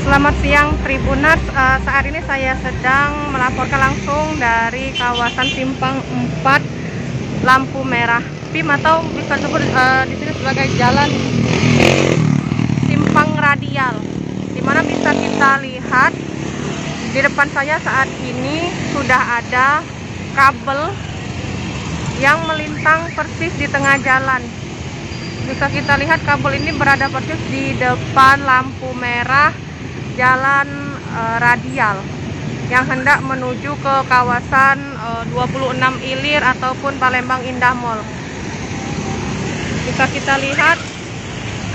Selamat siang Tribuners, saat ini saya sedang melaporkan langsung dari kawasan Simpang 4 lampu merah PIM, atau bisa disebut di sini sebagai jalan simpang radial, dimana bisa kita lihat di depan saya saat ini sudah ada kabel yang melintang persis di tengah jalan. Bisa kita lihat kabel ini berada persis di depan lampu merah jalan radial yang hendak menuju ke kawasan 26 Ilir ataupun Palembang Indah Mall. Bisa kita lihat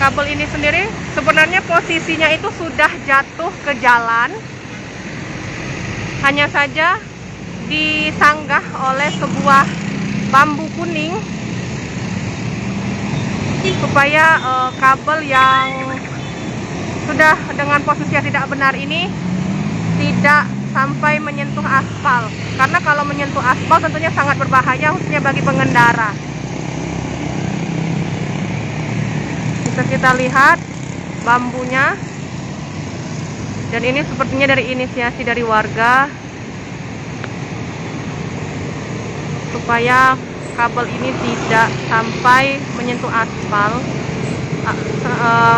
kabel ini sendiri sebenarnya posisinya itu sudah jatuh ke jalan, hanya saja disanggah oleh sebuah bambu kuning supaya kabel yang sudah dengan posisi yang tidak benar ini tidak sampai menyentuh aspal, karena kalau menyentuh aspal tentunya sangat berbahaya khususnya bagi pengendara. Bisa kita lihat bambunya, dan ini sepertinya dari inisiasi dari warga supaya kabel ini tidak sampai menyentuh aspal,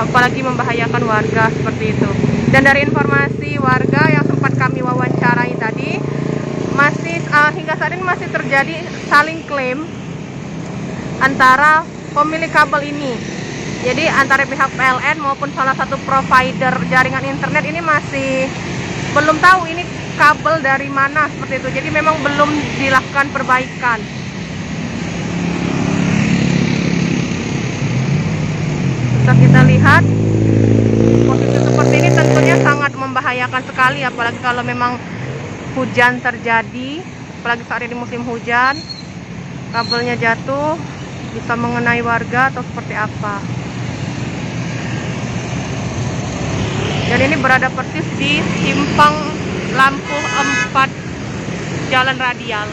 apalagi membahayakan warga seperti itu. Dan dari informasi warga yang sempat kami wawancarai tadi, masih hingga saat ini masih terjadi saling klaim antara pemilik kabel ini. Jadi antara pihak PLN maupun salah satu provider jaringan internet ini masih belum tahu ini kabel dari mana seperti itu. Jadi memang belum dilakukan perbaikan. Bisa kita lihat posisi seperti ini tentunya sangat membahayakan sekali, apalagi kalau memang hujan terjadi, apalagi saat ini musim hujan, kabelnya jatuh bisa mengenai warga atau seperti apa. Dan ini berada persis di simpang lampu 4 jalan radial.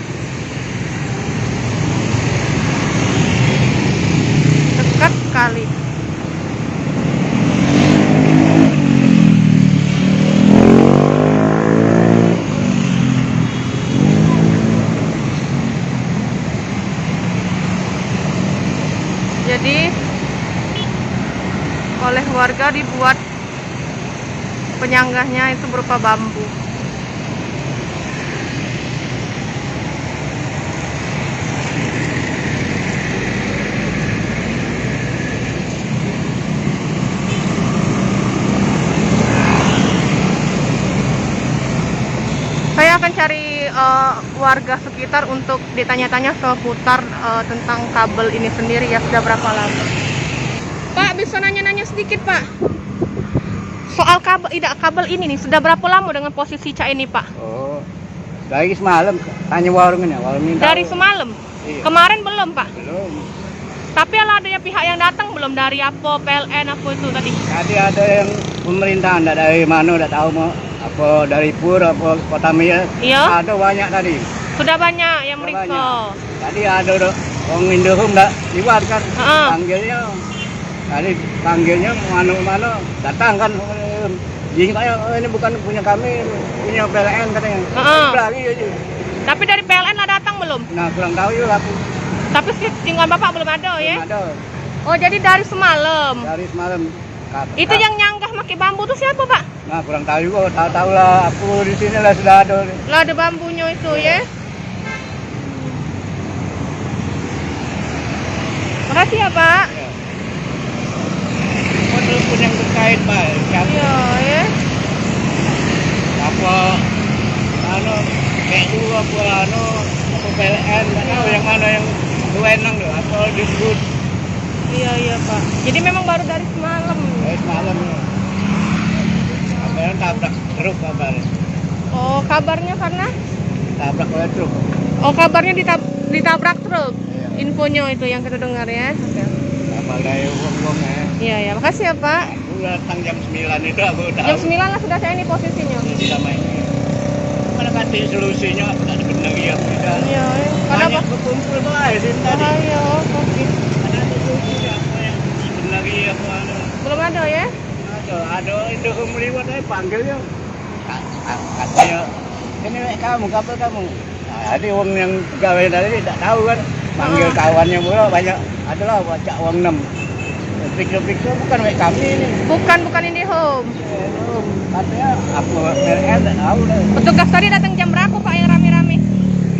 Dekat sekali. Jadi oleh warga dibuat penyanggahnya itu berupa bambu. Saya akan cari warga sekitar untuk ditanya-tanya seputar tentang kabel ini sendiri ya, sudah berapa lama. Pak, bisa nanya-nanya sedikit Pak soal kabel ini nih, sudah berapa lama dengan posisi Cak ini Pak? Oh, dari semalam, tanya warung ini dari semalam? Iya. Kemarin belum Pak? Belum. Tapi adanya pihak yang datang belum, dari apa, PLN apa itu tadi? Tadi ada yang pemerintahan, dari mana, udah tahu mau apa, dari Pur, apa Kota Mia. Iya. Ada banyak tadi. Sudah banyak yang meriksa. Tadi ada orang Indohum nggak liwat kan, panggilnya. Tadi panggilnya mana datang kan, jadi kayak ini bukan punya kami, punya PLN katanya. Lagi aja. Tapi dari PLN lah datang belum? Nah, kurang tahu yuk aku. Tapi tinggal Bapak belum ada ya? Belum ada. Oh, jadi dari semalam. Dari semalam. Itu yang nyanggah pakai bambu itu siapa Pak? Nah, kurang tahu juga, tahu lah. Aku di sini lah sudah ada. Lah ada bambunya itu ya. Makasih ya Pak. Ya. Telepon yang terkait Pak. Iya ya. Apa PU apa PLN, tahu yang mana yang wewenang tuh, apa disebut. Iya Pak. Jadi memang baru dari semalam. Dari semalam ya. Apa yang tabrak truk kabar. Oh, kabarnya karena? Tabrak oleh truk. Oh, kabarnya ditabrak truk. Iya. Infonya itu yang kita dengar ya. Kapal dari uang ya. Iya, makasih ya Pak. Aku datang jam 9 itu aku tahu. Jam 9 lah sudah saya ini posisinya. Sudah main. mana ganti solusinya nggak dibenahi ya tidak. Iya, karena Banyak berkumpul tuh akhirnya tadi. bahaya. Oke. Ada solusinya apa yang dibenahi apa anu. Belum ada ya? Ada Indohome lewat aja panggilnya. Katanya ini kamu kapal kamu. Nah, ada uang yang pegawai tadi tak tahu kan. Panggil kawannya pula banyak. Adalah baca uang 6. Pikir-pikir bukan kami ini. Bukan IndiHome. Katanya aku PLN tak tahu dah. Petugas tadi datang jam berapa Pak yang rame-rame?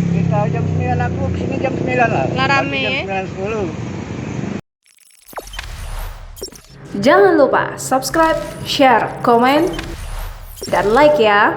Kita jam 9 aku kesini jam 9 lah. Lah rame, Jam 9.10. Jangan lupa subscribe, share, komen, dan like ya.